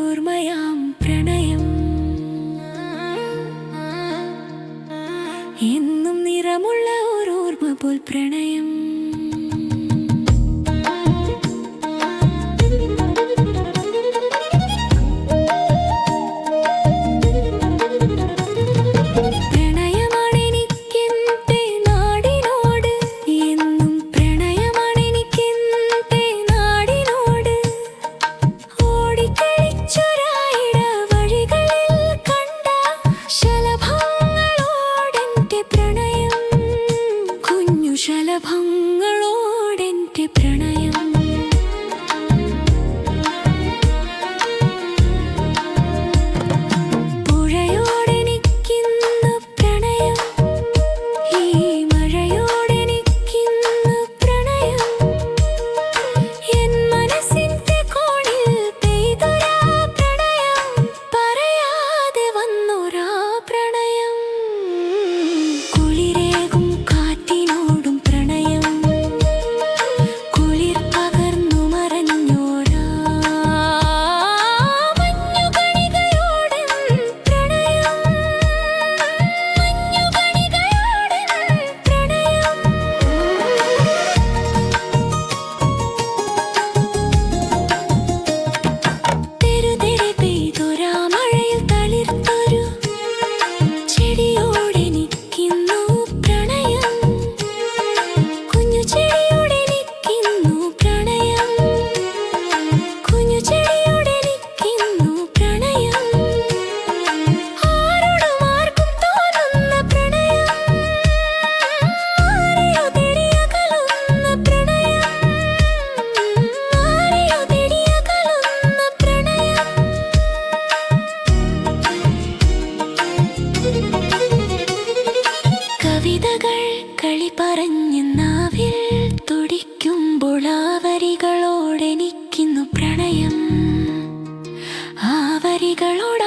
ഓർമ്മയാം പ്രണയം, എന്നും നിറമുള്ള ഓരോർമ്മ പോൽ പ്രണയം. ശലഭങ്ങളോടെന്റെ പ്രണയം, പുഴയോടെനിക്കിന്ന് പ്രണയം, ഈ മഴയോടെനിക്കിന്ന് പ്രണയം, എൻ മനസ്സിന്റെ കോണിൽ പെയ്തൊരാ പ്രണയം, പറയാതെ വന്നൊരാ പ്രണയം. കുളിരേകും കളി പറഞ്ഞ് നാവിൽ തുടിക്കുമ്പോൾ ആ വരികളോടെനിക്കിന്നു പ്രണയം, ആ വരികളോട്